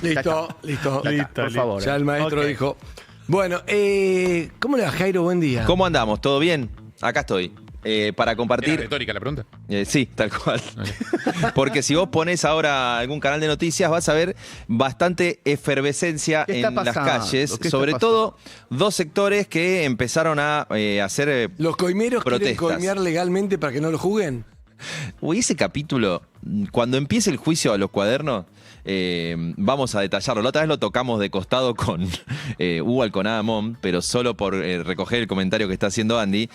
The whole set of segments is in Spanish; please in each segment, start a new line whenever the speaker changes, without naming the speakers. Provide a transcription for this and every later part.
Listo.
Por favor.
Ya el maestro dijo. Bueno, ¿cómo le va, Jairo? Buen día.
¿Cómo andamos? ¿Todo bien? Acá estoy. Para compartir.
¿Era retórica la pregunta?
Sí, tal cual. Porque si vos ponés ahora algún canal de noticias, vas a ver bastante efervescencia en las calles. Sobre todo, dos sectores que empezaron a hacer
¿Los coimeros quieren
protestas.
coimear legalmente para que no lo juzguen?
Uy, ese capítulo, cuando empiece el juicio a los cuadernos, vamos a detallarlo. La otra vez lo tocamos de costado con Hugo Alconada Mon, pero solo por recoger el comentario que está haciendo Andy.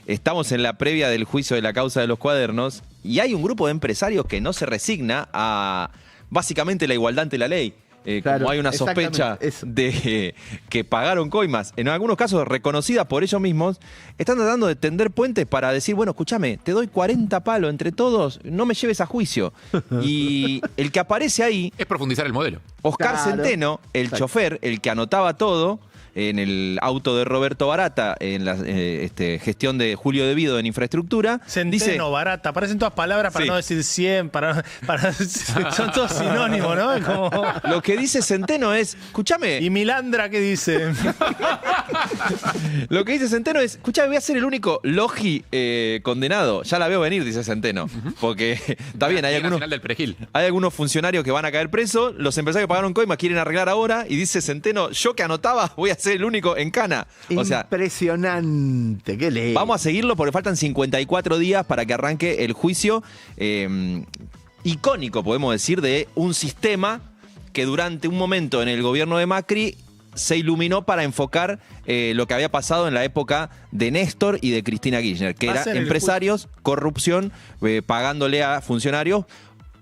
Estamos en la previa del juicio de la causa de los cuadernos y hay un grupo de empresarios que no se resigna a básicamente la igualdad ante la ley.
Claro,
como hay una sospecha
eso.
de que pagaron coimas, en algunos casos reconocidas por ellos mismos, están tratando de tender puentes para decir, bueno, escúchame, te doy 40 palos entre todos, no me lleves a juicio. Y el que aparece ahí,
Es profundizar el modelo.
Oscar
Claro.
Centeno, el chofer, el que anotaba todo en el auto de Roberto Barata, en la gestión de Julio Devido en infraestructura,
Centeno,
dice,
barata, aparecen todas palabras para
Sí.
no decir 100, son todos sinónimos, ¿no? Es como...
lo que dice Centeno es, escúchame,
¿Y Milandra qué dice?
lo que dice Centeno es, escuchame, voy a ser el único logi condenado. Ya la veo venir, dice Centeno. Porque está bien, hay
Liga
algunos,
Nacional del Perejil.
hay algunos funcionarios que van a caer presos, los empresarios que pagaron coimas quieren arreglar ahora, y dice Centeno, yo que anotaba voy a ser el único en cana. O sea,
Impresionante, qué ley.
vamos a seguirlo porque faltan 54 días para que arranque el juicio icónico, podemos decir, de un sistema que durante un momento en el gobierno de Macri se iluminó para enfocar lo que había pasado en la época de Néstor y de Cristina Kirchner, que
Va a
era
ser el
empresarios, corrupción, pagándole a funcionarios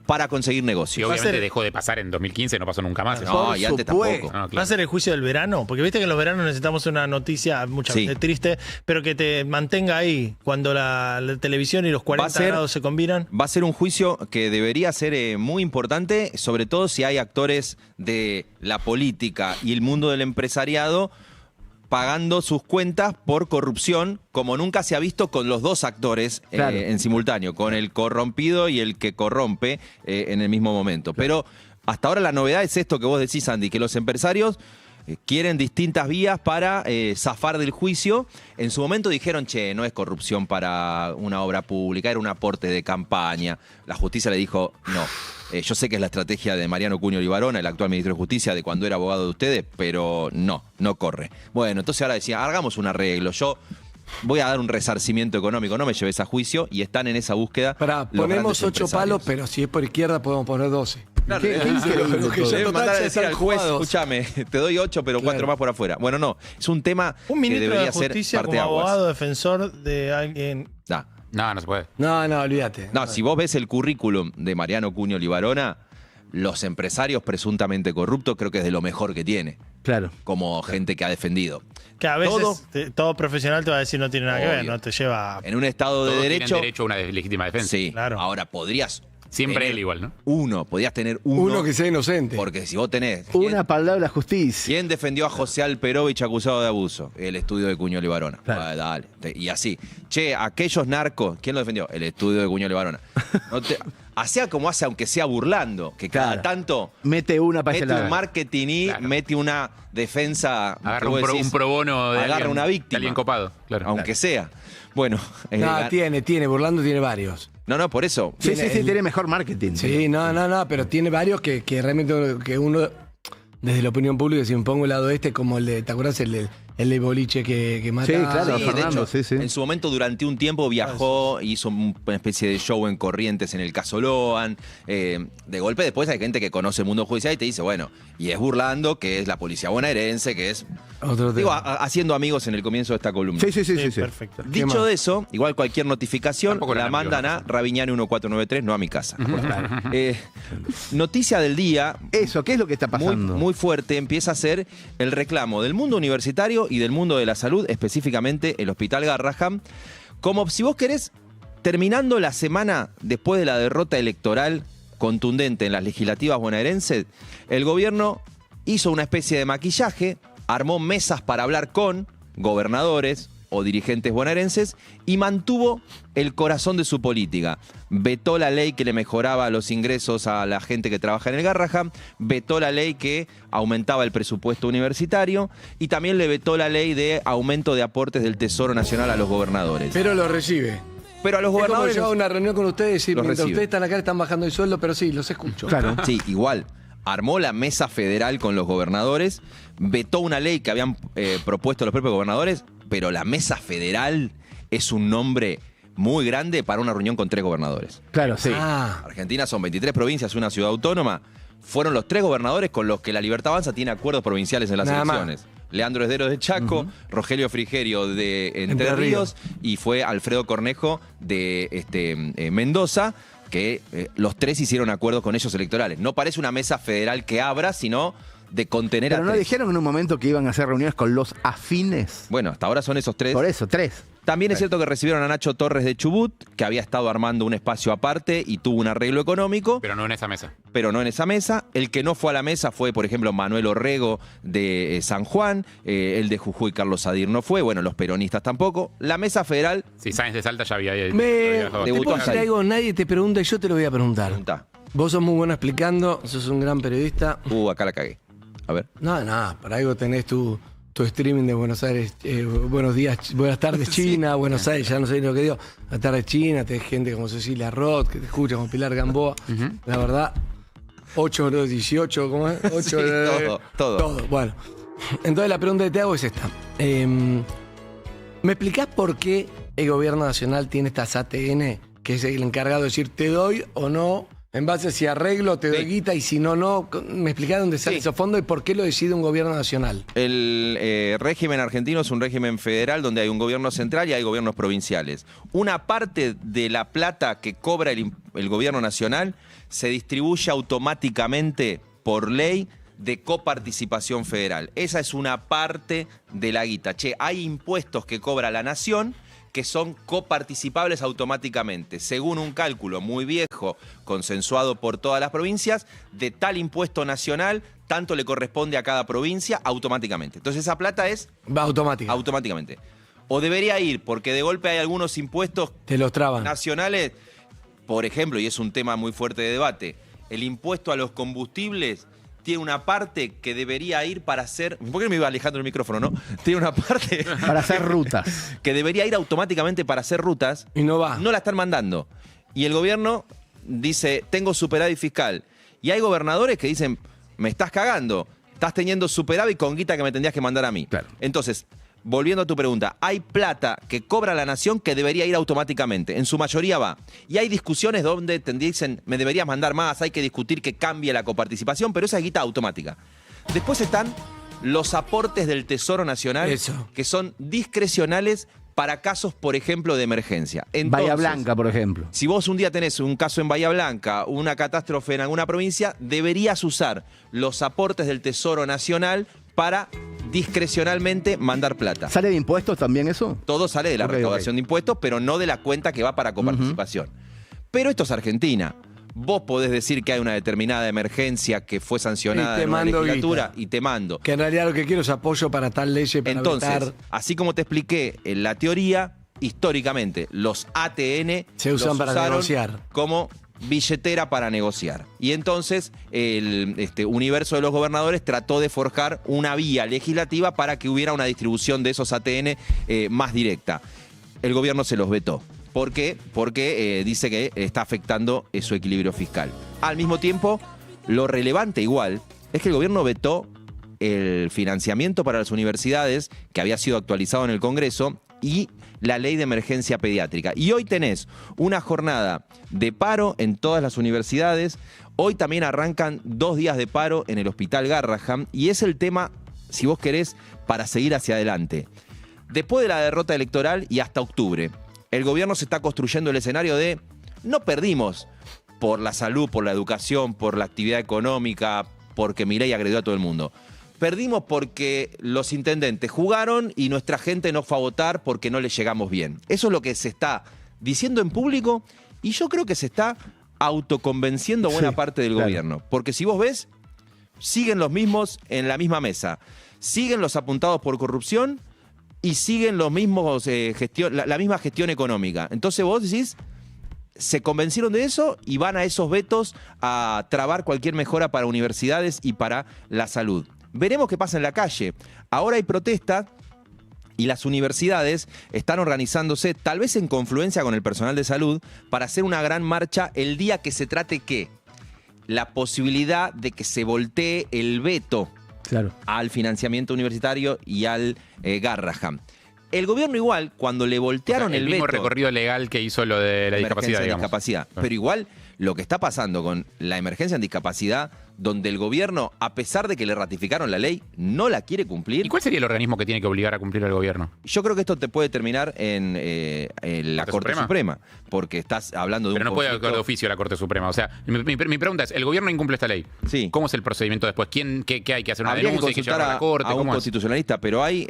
para conseguir
Y
negocios.
obviamente
ser-
dejó de pasar en 2015, no pasó nunca más. eso.
No,
Por
y antes
supuesto.
tampoco.
No,
¿Va a
claro.
ser el juicio del verano? Porque viste que en los veranos necesitamos una noticia muchas
Sí.
veces triste, pero que te mantenga ahí cuando la televisión y los 40
ser-
grados se combinan.
Va a ser un juicio que debería ser muy importante, sobre todo si hay actores de la política y el mundo del empresariado pagando sus cuentas por corrupción, como nunca se ha visto con los dos actores
Claro.
en simultáneo, con el corrompido y el que corrompe en el mismo momento. Pero hasta ahora la novedad es esto que vos decís, Andy, que los empresarios quieren distintas vías para zafar del juicio. En su momento dijeron, che, no es corrupción para una obra pública, era un aporte de campaña. La justicia le dijo, no. Yo sé que es la estrategia de Mariano Cuño Libarona, el actual ministro de Justicia, de cuando era abogado de ustedes, pero no corre. Bueno, entonces ahora decía, hagamos un arreglo. Yo voy a dar un resarcimiento económico, no me lleves a juicio, y están en esa búsqueda.
Pará,
los
ponemos
grandes
8 palos,
empresarios.
pero si es por izquierda podemos poner 12.
Claro,
Qué increíble
Lo que
todo.
ya
deben
total
mandar a
ya
decir
están
al juez,
jugados.
escúchame, te doy 8, pero 4
Claro.
más por afuera. Bueno, no, es un tema
Un
que
ministro
debería
de Justicia
ser
como
parteaguas.
abogado defensor de alguien...
No, no se puede.
No, olvídate.
No, si vos ves el currículum de Mariano Cuño Libarona, los empresarios presuntamente corruptos creo que es de lo mejor que tiene,
Claro.
como gente que ha defendido.
Que a veces
Todo-
todo profesional te va a decir no tiene nada que ver,
Obvio.
no te lleva...
En un estado de
Todos
derecho,
tienen derecho a una legítima defensa.
sí.
Claro.
Ahora podrías
Siempre
tener
él igual, ¿no?
podías tener uno,
Uno que sea inocente.
porque si vos tenés
Una palabra justicia.
¿quién defendió a José Alperovich acusado de abuso? El estudio de Cuño Libarona.
Claro.
Ah, dale. Y así. Che, aquellos narcos, ¿quién lo defendió? El estudio de Cuño Libarona. Hacía como hace, aunque sea burlando, que cada
Claro.
tanto
Mete una para
mete
ese lado.
un marketing y
Claro.
mete una defensa.
Agarra
que
un
vos
pro,
decís,
un pro bono de
agarra
alguien,
una
de
víctima.
alguien copado. Claro.
Aunque sea. Bueno.
No, tiene, Burlando tiene varios.
no, por eso.
Sí,
tiene
sí,
el-
tiene mejor marketing.
Sí, no, pero tiene varios que realmente que uno, desde la opinión pública, si me pongo el lado como el de, ¿te acuerdas? El de boliche que mata.
Sí, claro,
Sí, de
Fernando,
hecho,
sí.
en su momento, durante un tiempo, viajó, hizo una especie de show en Corrientes en el caso Loan. De golpe, después hay gente que conoce el mundo judicial y te dice, bueno, y es Burlando, que es la policía bonaerense, que es.
Otro tema.
Digo, haciendo amigos en el comienzo de esta columna.
Sí.
Perfecto.
¿Qué
Dicho
más?
de eso, igual cualquier notificación
Tampoco
la
eran
mandan a
amigos.
Raviñani 1493, no a mi casa. Noticia del día,
Eso, ¿qué es lo que está
muy,
pasando?
muy fuerte, empieza a ser el reclamo del mundo universitario y del mundo de la salud, específicamente el Hospital Garrahan, como si vos querés, terminando la semana después de la derrota electoral contundente en las legislativas bonaerenses, el gobierno hizo una especie de maquillaje, armó mesas para hablar con gobernadores, o dirigentes bonaerenses y mantuvo el corazón de su política. Vetó la ley que le mejoraba los ingresos a la gente que trabaja en el Garrahan, vetó la ley que aumentaba el presupuesto universitario y también le vetó la ley de aumento de aportes del Tesoro Nacional a los gobernadores.
Pero lo recibe.
Pero a los
Es como
gobernadores...
yo a una reunión con ustedes y decir,
los
mientras
recibe.
ustedes están acá, están bajando el sueldo, pero sí, los escucho.
Claro.
Sí, igual. Armó la mesa federal con los gobernadores, vetó una ley que habían propuesto los propios gobernadores, pero la mesa federal es un nombre muy grande para una reunión con 3 gobernadores.
Claro, sí.
Ah,
Argentina son 23 provincias, una ciudad autónoma. Fueron los 3 gobernadores con los que la Libertad Avanza tiene acuerdos provinciales en las
Nada más.
elecciones. Leandro Esdero de Chaco, Rogelio Frigerio de Entre Ríos y fue Alfredo Cornejo de Mendoza, que los 3 hicieron acuerdos con ellos electorales. No parece una mesa federal que abra, sino de contener
Pero
a
no
3.
dijeron en un momento que iban a hacer reuniones con los afines.
Bueno, hasta ahora son esos 3.
Por eso, 3.
También es cierto que recibieron a Nacho Torres de Chubut, que había estado armando un espacio aparte y tuvo un arreglo económico,
Pero no en esa mesa.
pero no en esa mesa. El que no fue a la mesa fue, por ejemplo, Manuel Orrego de San Juan, el de Jujuy, Carlos Sadir, no fue, bueno, los peronistas tampoco. La mesa federal,
Sí, Sáenz de Salta ya había...
¿te
Debutó
puedo decir
ahí.
algo? Nadie te pregunta y yo te lo voy a preguntar.
pregunta,
Vos sos muy bueno explicando, sos un gran periodista.
acá la cagué. A ver.
No, para algo tenés tu streaming de Buenos Aires, buenos días, buenas tardes China, Buenos Aires, ya no sé ni lo que digo, buenas tardes China, tenés gente como Cecilia Roth, que te escucha, como Pilar Gamboa, la verdad, 8, 18, ¿cómo es? 8,
Sí, todo.
Bueno, entonces la pregunta que te hago es esta. ¿Me explicás por qué el gobierno nacional tiene estas ATN, que es el encargado de decir te doy o no? En base a si arreglo, te doy
Sí.
guita y si no, no. ¿Me explicás dónde sale
Sí.
esos fondos y por qué lo decide un gobierno nacional?
El régimen argentino es un régimen federal donde hay un gobierno central y hay gobiernos provinciales. Una parte de la plata que cobra el gobierno nacional se distribuye automáticamente por ley de coparticipación federal. Esa es una parte de la guita. Che, hay impuestos que cobra la nación que son coparticipables automáticamente, según un cálculo muy viejo, consensuado por todas las provincias, de tal impuesto nacional, tanto le corresponde a cada provincia automáticamente. Entonces esa plata es
Va automática.
automáticamente. O debería ir, porque de golpe hay algunos impuestos
Te los traban.
nacionales, por ejemplo, y es un tema muy fuerte de debate, el impuesto a los combustibles tiene una parte que debería ir para hacer... ¿Por qué me iba alejando el micrófono, no? Tiene una parte
Para hacer rutas.
que debería ir automáticamente para hacer rutas.
Y no va.
No la están mandando. Y el gobierno dice, tengo superávit fiscal. Y hay gobernadores que dicen, me estás cagando. Estás teniendo superávit con guita que me tendrías que mandar a mí.
Claro.
Entonces, volviendo a tu pregunta, hay plata que cobra la nación que debería ir automáticamente. En su mayoría va. Y hay discusiones donde te dicen, me deberías mandar más, hay que discutir que cambie la coparticipación, pero esa es guita automática. Después están los aportes del Tesoro Nacional,
Eso.
que son discrecionales para casos, por ejemplo, de emergencia. Entonces,
Bahía Blanca, por ejemplo.
si vos un día tenés un caso en Bahía Blanca, una catástrofe en alguna provincia, deberías usar los aportes del Tesoro Nacional para discrecionalmente mandar plata.
¿Sale de impuestos también eso?
Todo sale de la
Ok,
recaudación de impuestos, pero no de la cuenta que va para coparticipación. Pero esto es Argentina. Vos podés decir que hay una determinada emergencia que fue sancionada
Y te
en una
mando
legislatura
guita.
y te mando.
Que en realidad lo que quiero es apoyo para tal ley, para
Entonces,
vetar.
así como te expliqué en la teoría, históricamente los ATN
Se usan
los
para
usaron
negociar.
como billetera para negociar. Y entonces el universo de los gobernadores trató de forjar una vía legislativa para que hubiera una distribución de esos ATN más directa. El gobierno se los vetó. ¿Por qué? Porque dice que está afectando su equilibrio fiscal. Al mismo tiempo, lo relevante igual es que el gobierno vetó el financiamiento para las universidades, que había sido actualizado en el Congreso, y la ley de emergencia pediátrica. Y hoy tenés una jornada de paro en todas las universidades. Hoy también arrancan 2 días de paro en el Hospital Garrahan. Y es el tema, si vos querés, para seguir hacia adelante. Después de la derrota electoral y hasta octubre, el gobierno se está construyendo el escenario de no perdimos por la salud, por la educación, por la actividad económica, porque Milei agredió a todo el mundo. Perdimos porque los intendentes jugaron y nuestra gente no fue a votar porque no les llegamos bien. Eso es lo que se está diciendo en público y yo creo que se está autoconvenciendo buena
Sí,
parte del
claro.
gobierno. Porque si vos ves, siguen los mismos en la misma mesa. Siguen los apuntados por corrupción y siguen los mismos la misma gestión económica. Entonces vos decís, se convencieron de eso y van a esos vetos a trabar cualquier mejora para universidades y para la salud. Veremos qué pasa en la calle. Ahora hay protesta y las universidades están organizándose, tal vez en confluencia con el personal de salud, para hacer una gran marcha el día que se trate la posibilidad de que se voltee el veto al financiamiento universitario y al Garrahan. El gobierno igual, cuando le voltearon el
mismo
veto...
recorrido legal que hizo lo de la discapacidad, digamos.
Discapacidad. Pero igual, lo que está pasando con la emergencia en discapacidad, donde el gobierno, a pesar de que le ratificaron la ley, no la quiere cumplir...
¿Y cuál sería el organismo que tiene que obligar a cumplir al gobierno?
Yo creo que esto te puede terminar en la Corte Suprema, porque estás hablando de
Pero
un
no puede
conflicto...
actuar de oficio la Corte Suprema. O sea, mi pregunta es, el gobierno incumple esta ley.
Sí.
¿Cómo es el procedimiento después? ¿Qué hay que hacer? ¿Una
Habría
denuncia?
que
¿Hay que
consultar
llevarlo a la Corte?
a un
¿Cómo es?
constitucionalista, pero hay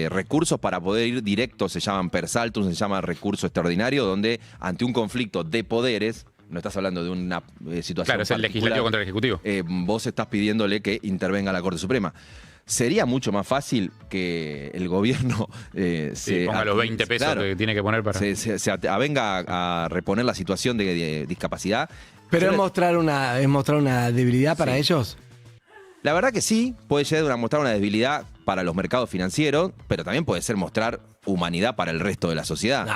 recursos para poder ir directo, se llaman per saltum, se llama recurso extraordinario, donde ante un conflicto de poderes, no estás hablando de una situación
Claro, es el legislativo contra el ejecutivo.
Vos estás pidiéndole que intervenga la Corte Suprema. Sería mucho más fácil que el gobierno
se ponga los 20 pesos que tiene que poner para...
se avenga a reponer la situación de discapacidad.
Pero es mostrar una debilidad para ellos.
La verdad que sí, puede llegar a mostrar una debilidad para los mercados financieros, pero también puede ser mostrar humanidad para el resto de la sociedad.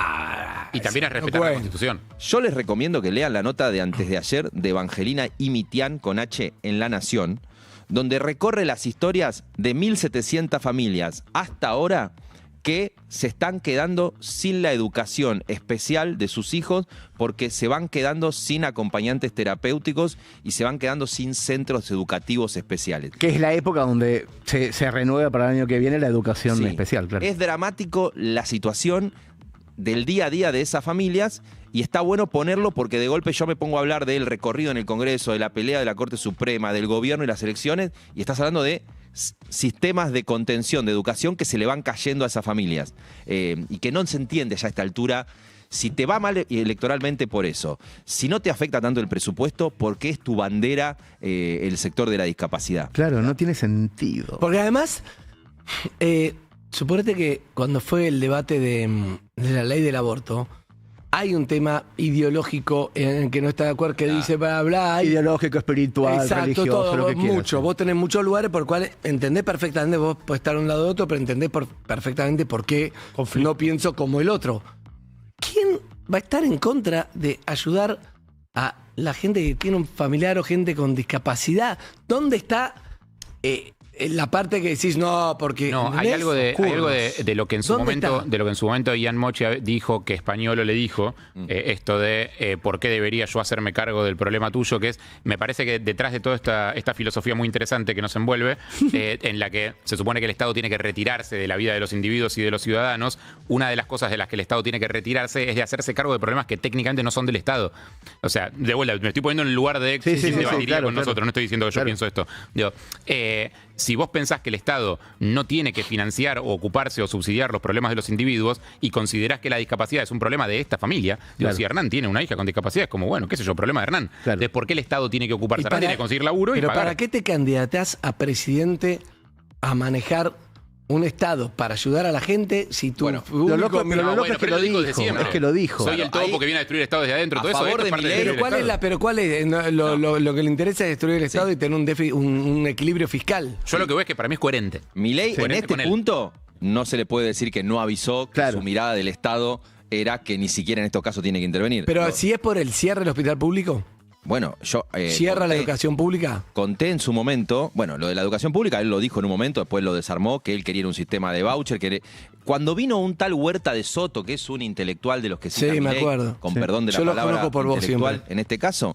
Y también es respetar la Constitución.
Yo les recomiendo que lean la nota de antes de ayer de Evangelina Imitian con H en La Nación, donde recorre las historias de 1.700 familias hasta ahora que se están quedando sin la educación especial de sus hijos porque se van quedando sin acompañantes terapéuticos y se van quedando sin centros educativos especiales.
Que es la época donde se renueva para el año que viene la educación especial, claro.
Es dramático la situación del día a día de esas familias y está bueno ponerlo porque de golpe yo me pongo a hablar del recorrido en el Congreso, de la pelea de la Corte Suprema, del gobierno y las elecciones, y estás hablando de sistemas de contención, de educación que se le van cayendo a esas familias y que no se entiende ya a esta altura si te va mal electoralmente por eso, si no te afecta tanto el presupuesto, ¿por qué es tu bandera el sector de la discapacidad?
Claro, no tiene sentido.
Porque además, suponete que cuando fue el debate de la ley del aborto, hay un tema ideológico en el que no está de acuerdo, que dice, bla, bla.
Ideológico, espiritual, religioso,
todo,
lo que
mucho.
quieras.
Vos tenés muchos lugares por los cuales entendés perfectamente, vos podés estar a un lado de otro, pero entendés perfectamente por qué no pienso como el otro. ¿Quién va a estar en contra de ayudar a la gente que tiene un familiar o gente con discapacidad? ¿Dónde está la parte que decís no, porque
no, hay algo de lo que en su momento Ian Mochi dijo, que Españolo le dijo, esto de por qué debería yo hacerme cargo del problema tuyo, que es, me parece que detrás de toda esta filosofía muy interesante que nos envuelve, en la que se supone que el Estado tiene que retirarse de la vida de los individuos y de los ciudadanos, una de las cosas de las que el Estado tiene que retirarse es de hacerse cargo de problemas que técnicamente no son del Estado. O sea, de vuelta, me estoy poniendo en el lugar de quien debatiría con nosotros, no estoy diciendo que yo pienso esto. Digo, si vos pensás que el Estado no tiene que financiar o ocuparse o subsidiar los problemas de los individuos y considerás que la discapacidad es un problema de esta familia, digo, si Hernán tiene una hija con discapacidad, es como, bueno, qué sé yo, problema de Hernán. Entonces, ¿por qué el Estado tiene que ocuparse? Hernán tiene que conseguir laburo y pagar.
Pero ¿para qué te candidatás a presidente a manejar un Estado para ayudar a la gente si tú...
Bueno, lo loco es que lo dijo. Es que lo dijo.
Soy el topo que viene a destruir el Estado desde adentro.
A
todo
favor
eso,
de mi ley.
Pero ¿cuál es? Lo que le interesa es destruir el Estado y tener un equilibrio fiscal.
Yo lo que veo es que para mí es coherente.
Milei en este punto no se le puede decir que no avisó que su mirada del Estado era que ni siquiera en estos casos tiene que intervenir.
Pero si es por el cierre del hospital público...
Bueno, yo...
¿Cierra la educación pública?
Conté en su momento, bueno, lo de la educación pública, él lo dijo en un momento, después lo desarmó, que él quería un sistema de voucher, cuando vino un tal Huerta de Soto, que es un intelectual de los que cita
me
Milei,
acuerdo.
con perdón de la palabra
yo lo conozco por vos
intelectual,
siempre.
en este caso,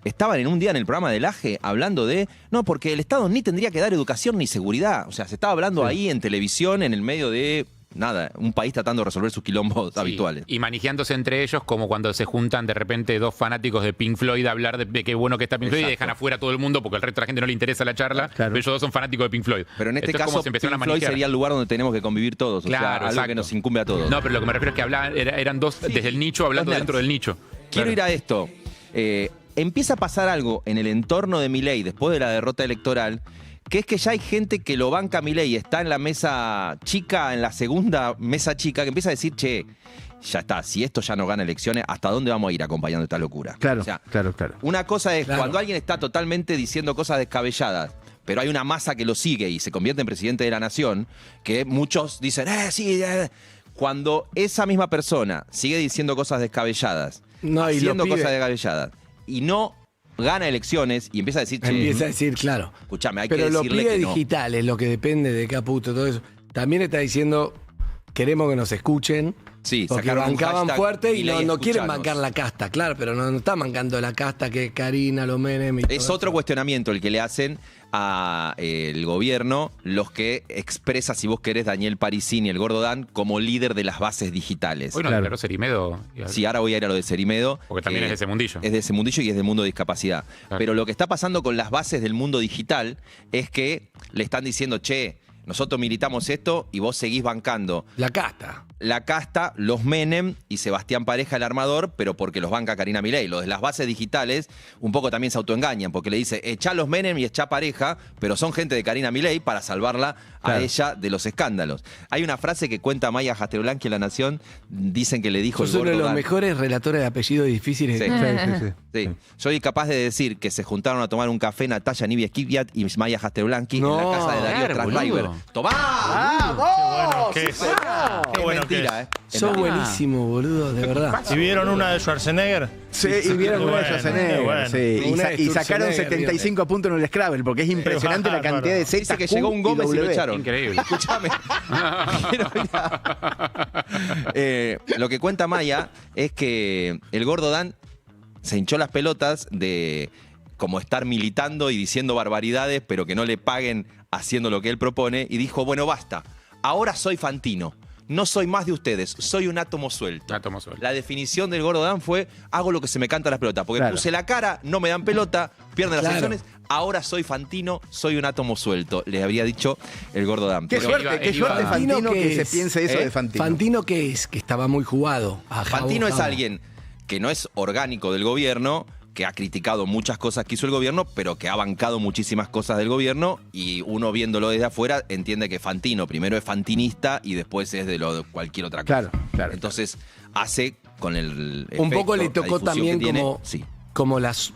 estaban en un día en el programa del AGE hablando de, no, porque el Estado ni tendría que dar educación ni seguridad. O sea, se estaba hablando ahí en televisión, en el medio de... Nada, un país tratando de resolver sus quilombos habituales.
Y manejándose entre ellos como cuando se juntan de repente dos fanáticos de Pink Floyd a hablar de qué bueno que está Pink Floyd y dejan afuera a todo el mundo porque al resto de la gente no le interesa la charla, pero ellos dos son fanáticos de Pink Floyd.
Pero en este caso, Pink Floyd sería el lugar donde tenemos que convivir todos,
claro,
algo que nos incumbe a todos.
No, pero lo que me refiero es que eran dos desde el nicho hablando dentro del nicho.
Quiero ir a esto. Empieza a pasar algo en el entorno de Milei después de la derrota electoral que es que ya hay gente que lo banca a Milei, está en la mesa chica, en la segunda mesa chica, que empieza a decir, che, ya está, si esto ya no gana elecciones, ¿hasta dónde vamos a ir acompañando esta locura?
Claro,
O sea,
claro.
Una cosa es
Claro.
cuando alguien está totalmente diciendo cosas descabelladas, pero hay una masa que lo sigue y se convierte en presidente de la nación, que muchos dicen, sí. Cuando esa misma persona sigue diciendo cosas descabelladas,
No, y
haciendo
los pibes-
cosas descabelladas, y no gana elecciones y empieza a decir, che,
Empieza a decir, claro.
escuchame, hay que
Pero los
decirle
pibes
que no.
digitales, lo que depende de Caputo, todo eso, también está diciendo, queremos que nos escuchen.
Sí,
Porque
sacaron un
bancaban
hashtag,
fuerte y
Milei,
no quieren
escuchanos.
bancar la casta, claro, pero no está bancando la casta que es Karina, los Menem y
Es
todo
otro
eso.
cuestionamiento el que le hacen al gobierno los que expresa, si vos querés, Daniel Parisini, el Gordo Dan, como líder de las bases digitales.
Hoy no
Claro.
declaró Cerimedo.
Sí, ahora voy a ir a lo de Cerimedo.
Porque también
que
es de ese mundillo.
Es de ese mundillo y es del mundo de discapacidad.
Claro.
Pero lo que está pasando con las bases del mundo digital es que le están diciendo, che, nosotros militamos esto y vos seguís bancando
La casta.
la casta, los Menem y Sebastián Pareja, el armador, pero porque los banca Karina Milei. Los de las bases digitales un poco también se autoengañan, porque le dice, echá los Menem y echá Pareja, pero son gente de Karina Milei para salvarla a
Claro.
ella de los escándalos. Hay una frase que cuenta Maya Jastrolán en La Nación, dicen que le dijo
Sos
el
uno de
Gordo
los
Dan.
mejores relatores de apellidos difíciles.
Sí.
Sí.
Sí. Soy capaz de decir que se juntaron a tomar un café Natalia Nibia Skiviat y Maya Jastrolánqui en la
No,
casa de Darío
claro,
Transriver.
boludo.
¡Tomá!
Bueno, ¿qué es?
Es
bueno que
mentira,
es.
Es
Sos
mentira.
buenísimo, boludo, de verdad.
¿Y vieron una de Schwarzenegger?
Sí, y vieron una de
Bueno,
Schwarzenegger,
bueno.
sí. Y,
Una de
y sacaron
Schwarzenegger,
75 puntos en el Scrabble, porque es impresionante la
bárbaro.
cantidad de Z.
Dice que llegó un Gómez y lo echaron.
Increíble.
Escúchame. Quiero ir lo que cuenta Maya es que el Gordo Dan se hinchó las pelotas de como estar militando y diciendo barbaridades, pero que no le paguen haciendo lo que él propone, y dijo, bueno, basta, ahora soy Fantino. No soy más de ustedes, soy un átomo suelto.
Átomo suelto.
La definición del Gordo Dan fue, hago lo que se me canta las pelotas, porque
Claro.
puse la cara, no me dan pelota, pierden las
Claro.
elecciones, ahora soy Fantino, soy un átomo suelto, le había dicho el Gordo Dan.
Qué
Pero
suerte, qué
él iba-
suerte Fantino
Fantino,
que
¿qué
se
es?
piense eso
¿Eh?
de Fantino.
Fantino, ¿qué es? Que estaba muy jugado.
Fantino es alguien que no es orgánico del gobierno, que ha criticado muchas cosas que hizo el gobierno, pero que ha bancado muchísimas cosas del gobierno, y uno viéndolo desde afuera entiende que Fantino primero es fantinista y después es de lo de cualquier otra cosa.
Claro.
Entonces hace con el
Un poco le
efecto,
tocó
la difusión
también
que tiene,
como,
sí.
como las...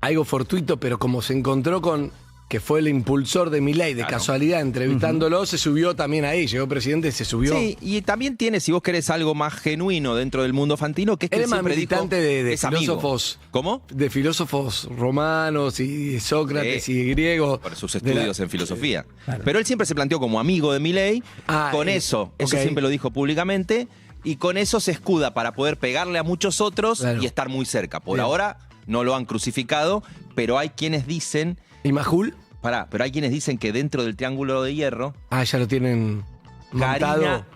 Algo fortuito, pero como se encontró con... que fue el impulsor de Milei, de
Claro.
casualidad, entrevistándolo, se subió también ahí. Llegó presidente, se subió.
Sí, y también tiene, si vos querés, algo más genuino dentro del mundo Fantino, que es que
Él
él
es más
siempre dijo,
militante de
es amigo.
filósofos.
¿Cómo?
De filósofos romanos y de Sócrates
Sí.
y griegos.
Por sus
De la-
estudios en filosofía. Pero él siempre se planteó como amigo de Milei, con eso
ok.
siempre lo dijo públicamente, y con eso se escuda para poder pegarle a muchos otros
Claro.
y estar muy cerca. Por
Bien.
ahora no lo han crucificado, pero hay quienes dicen,
¿Y Majul?
pero hay quienes dicen que dentro del Triángulo de Hierro,
Ah, ya lo tienen montado.
Karina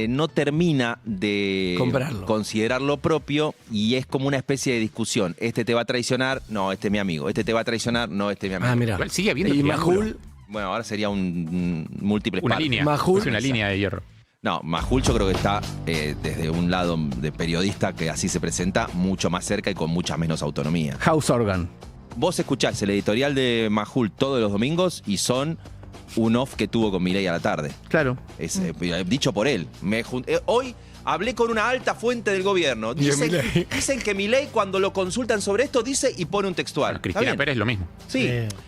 no termina de
Comprarlo.
considerarlo propio y es como una especie de discusión. Este te va a traicionar, no, este es mi amigo. Este te va a traicionar, no, este es mi amigo.
Ah, mira.
Igual sigue habiendo
Y
triángulo.
Majul,
Bueno, ahora sería un múltiple
Una
par.
línea.
Majul.
Es una línea de hierro.
No, Majul yo creo que está desde un lado de periodista que así se presenta, mucho más cerca y con mucha menos autonomía.
House Organ.
Vos escuchás el editorial de Majul todos los domingos y son un off que tuvo con Milei a la tarde.
Claro.
Es dicho por él. Hoy hablé con una alta fuente del gobierno.
Y Milei.
Dicen que Milei cuando lo consultan sobre esto dice y pone un textual. ¿Está
Cristina
bien?
Pérez lo mismo.
Sí,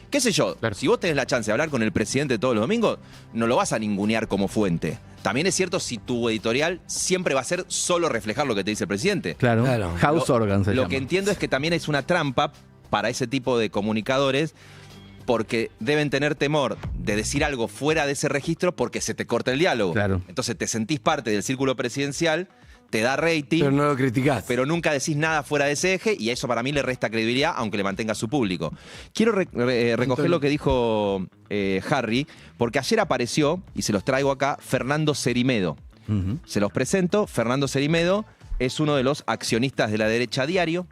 qué sé yo,
Claro.
si vos tenés la chance de hablar con el presidente todos los domingos, no lo vas a ningunear como fuente. También es cierto si tu editorial siempre va a ser solo reflejar lo que te dice el presidente.
Claro.
Claro.
House Organ se
Lo
llama.
que entiendo es que también es una trampa para ese tipo de comunicadores porque deben tener temor de decir algo fuera de ese registro porque se te corta el diálogo.
Claro.
Entonces te sentís parte del círculo presidencial, te da rating,
pero no lo criticás.
pero nunca decís nada fuera de ese eje y eso para mí le resta credibilidad aunque le mantenga su público. Quiero recoger lo que dijo Harry, porque ayer apareció, y se los traigo acá, Fernando Cerimedo.
Ujú.
Se los presento, Fernando Cerimedo es uno de los accionistas de La Derecha Diario,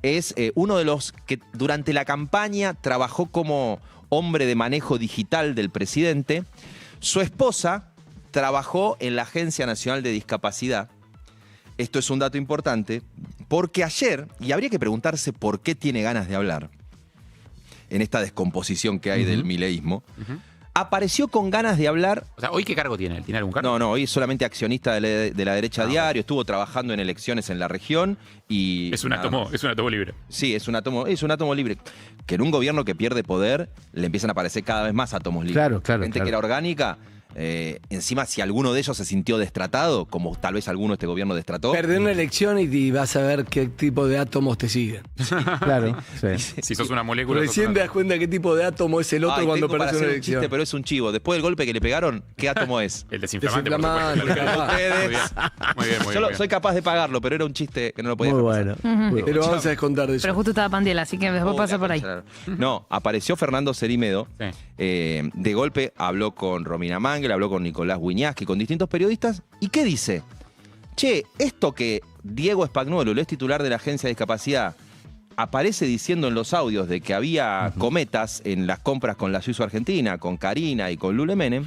es uno de los que durante la campaña trabajó como hombre de manejo digital del presidente. Su esposa trabajó en la Agencia Nacional de Discapacidad. Esto es un dato importante, porque ayer, y habría que preguntarse por qué tiene ganas de hablar, en esta descomposición que hay del mileísmo, apareció con ganas de hablar.
O sea, ¿hoy qué cargo tiene él? ¿Tiene algún cargo?
No, hoy es solamente accionista de la derecha diario, estuvo trabajando en elecciones en la región y.
Es un átomo libre.
Sí, es un átomo libre. Que en un gobierno que pierde poder le empiezan a aparecer cada vez más átomos libres.
Claro.
Gente que era orgánica. Encima, si alguno de ellos se sintió destratado, como tal vez alguno de este gobierno destrató.
Perder una elección y vas a ver qué tipo de átomos te siguen.
Claro, sí.
Si sos una molécula.
Recién te das cuenta qué tipo de átomo es el otro cuando perdés una elección.
Chiste, pero es un chivo. Después del golpe que le pegaron, ¿qué átomo es?
El desinflamante. Muy bien.
Yo soy capaz de pagarlo, pero era un chiste que no lo podía
Muy
pasar.
bueno.
Pero vamos a descontar de eso.
Pero justo estaba Pandiela, así que después pasa por ahí.
No, apareció Fernando Cerimedo.
Sí.
De golpe habló con Romina Mangel, habló con Nicolás Wiñaski, con distintos periodistas. ¿Y qué dice? Che, esto que Diego Spagnuolo, el ex titular de la Agencia de Discapacidad, aparece diciendo en los audios de que había cometas en las compras con la Suizo-Argentina, con Karina y con Lule Menem,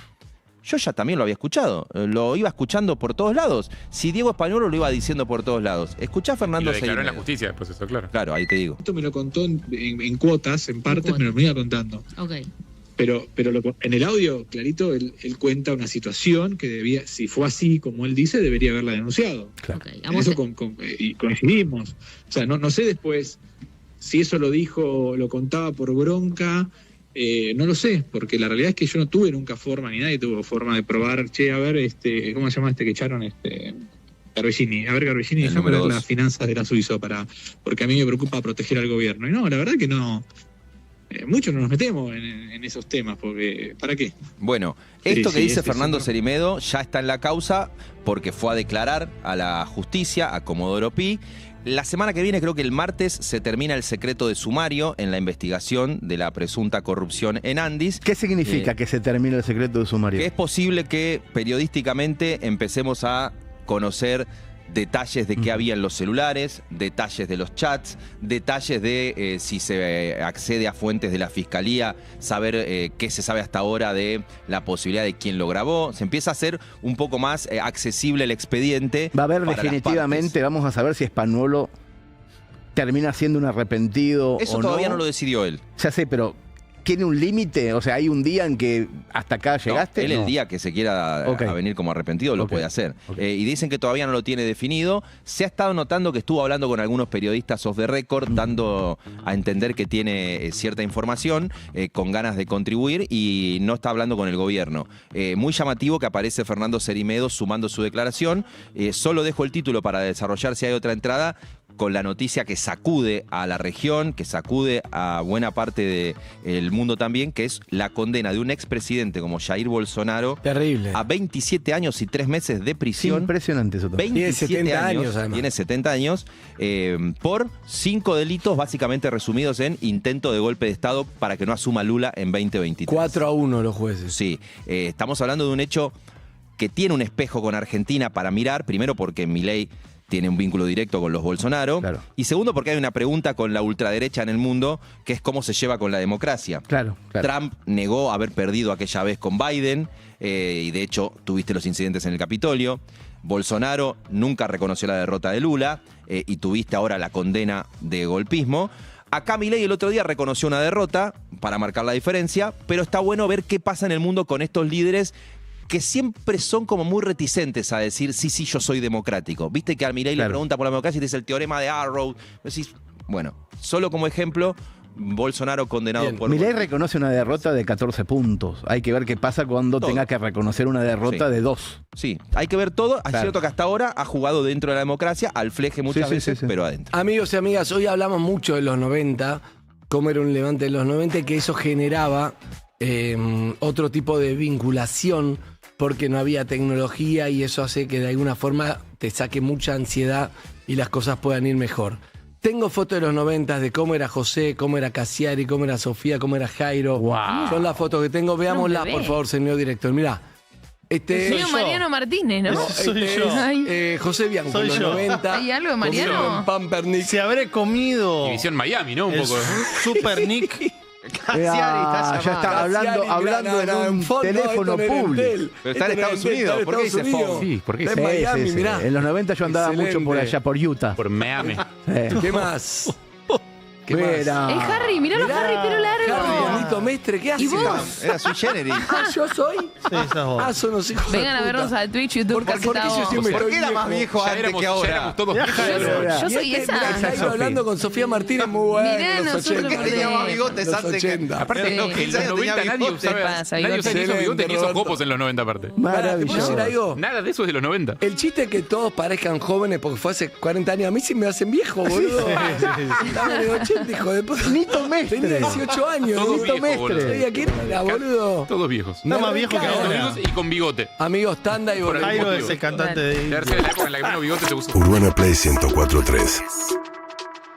yo ya también lo había escuchado. Lo iba escuchando por todos lados. Si Diego Spagnuolo lo iba diciendo por todos lados. Escuchá a Fernando
Cerimedo. Lo declaró en la
Cerimedo.
justicia después, eso, claro.
Claro, ahí te digo.
Esto me lo contó en cuotas, en partes, me lo iba contando.
Ok.
Pero en el audio, clarito, él cuenta una situación que debía, si fue así como él dice, debería haberla denunciado.
Claro.
Okay.
En eso y coincidimos. O sea, no sé después si eso lo dijo, lo contaba por bronca, no lo sé, porque la realidad es que yo no tuve nunca forma, ni nadie tuvo forma de probar, che, a ver, ¿cómo se llama que echaron? Garbellini. A ver, Garbellini, déjame ver las finanzas de la Suizo porque a mí me preocupa proteger al gobierno. Y no, la verdad que no. Muchos no nos metemos en esos temas, porque ¿para qué?
Bueno, esto que dice Fernando Cerimedo ya está en la causa porque fue a declarar a la justicia, a Comodoro Pi. La semana que viene, creo que el martes, se termina el secreto de sumario en la investigación de la presunta corrupción en Andis.
¿Qué significa que se termine el secreto de sumario?
Que es posible que periodísticamente empecemos a conocer detalles de qué había en los celulares, detalles de los chats, detalles de si se accede a fuentes de la fiscalía, saber qué se sabe hasta ahora de la posibilidad de quién lo grabó. Se empieza a hacer un poco más accesible el expediente.
Va a haber
para las
definitivamente,
partes.
vamos a saber si Spagnuolo termina siendo un arrepentido
Eso
o
todavía no lo decidió él.
Ya sé, pero ¿tiene un límite? O sea, ¿hay un día en que hasta acá llegaste?
No, él el día que se quiera a venir como arrepentido lo puede hacer. Y dicen que todavía no lo tiene definido. Se ha estado notando que estuvo hablando con algunos periodistas off the record, dando a entender que tiene cierta información, con ganas de contribuir, y no está hablando con el gobierno. Muy llamativo que aparece Fernando Cerimedo sumando su declaración. Solo dejo el título para desarrollar si hay otra entrada, con la noticia que sacude a la región, que sacude a buena parte del mundo también, que es la condena de un expresidente como Jair Bolsonaro.
Terrible.
A 27 años y 3 meses de
Sí,
prisión.
impresionante eso también.
27
Tiene 70 años, además.
Tiene 70 años, por 5 delitos básicamente resumidos en intento de golpe de Estado para que no asuma Lula en 2023.
4-1 los jueces.
Sí, estamos hablando de un hecho que tiene un espejo con Argentina para mirar, primero porque Milei tiene un vínculo directo con los Bolsonaro,
Claro.
y segundo porque hay una pregunta con la ultraderecha en el mundo, que es cómo se lleva con la democracia.
Claro.
Trump negó haber perdido aquella vez con Biden, y de hecho tuviste los incidentes en el Capitolio. Bolsonaro nunca reconoció la derrota de Lula, y tuviste ahora la condena de golpismo. Acá Milei el otro día reconoció una derrota para marcar la diferencia, pero está bueno ver qué pasa en el mundo con estos líderes que siempre son como muy reticentes a decir, sí, yo soy democrático. Viste que a Milei le pregunta por la democracia y dice el teorema de Arrow. Decís, bueno, solo como ejemplo, Bolsonaro condenado por...
Milei reconoce una derrota de 14 puntos. Hay que ver qué pasa cuando tenga que reconocer una derrota de 2.
Sí, hay que ver todo. Es cierto que hasta ahora ha jugado dentro de la democracia, al fleje muchas veces, pero adentro.
Amigos y amigas, hoy hablamos mucho de los 90, cómo era un levante de los 90, que eso generaba otro tipo de vinculación, porque no había tecnología y eso hace que de alguna forma te saque mucha ansiedad y las cosas puedan ir mejor. Tengo fotos de los 90 de cómo era José, cómo era Cassiari, cómo era Sofía, cómo era Jairo.
Wow.
Son las fotos que tengo. Veámoslas, por favor, señor director. Mirá.
Señor Mariano Martínez, ¿no?
Soy
es,
yo.
José Bianco,
Soy
los
yo.
90.
¿Hay algo de Mariano?
comiendo en Pampernick.
Se habré comido
División Miami, ¿no? Un
el
poco.
Super Nick.
Ya está hablando en un teléfono público.
Pero está en Estados Unidos. ¿Por qué dice phone?
Sí, ¿por qué
Está
dice
en Miami,
Sí.
mirá.
En los 90 yo andaba mucho por
Excelente.
allá, por Utah.
por Miami?
¿Qué más? ¿Qué más?
Es Harry, miralo a Harry, pelo largo.
Harry, bonito Mestre, ¿qué hace?
¿Y vos?
Era sui generis.
¿Yo soy?
Sí, sos vos.
Ah, son los hijos de
Vengan a
puta.
vernos a Twitch, YouTube,
Porque
Caseta
yo
Voz.
siempre
¿Por
estoy
qué era más viejo
Ya
antes
éramos,
que
ya
ahora?
éramos todos viejos.
Yo soy
Mirá,
esa.
está hablando con Sofía Martínez, muy bueno.
Mirá,
en los
nosotros
80.
por
Tenía más
de-
bigotes
Los
antes que...
80.
Aparte,
Sí.
en los 90 nadie
bigote.
usaba,
Pasa,
nadie
bigote.
usaba ni hizo bigote ni hizo
Roberto.
copos en los 90 aparte.
Pará, ¿te puedo decir
Maravilloso.
algo?
Nada de eso es de los 90.
El chiste es que todos parezcan jóvenes porque fue hace 40 años. A mí sí me hacen viejo, boludo. Estaba en el 80, hijo de puta.
Nito Mestre.
Tenía 18 años.
Todos
Nito
viejos,
Mestre.
boludo.
Sabía quién era, boludo.
Todos viejos.
Está más viejo que
recago.
ahora.
Amigos y con bigote.
Amigos, tanda y
Por
volvemos.
Jairo
motivo.
es el cantante de...
Debe ser la época en la que menos bigote se usó.
Urbana Play 104.3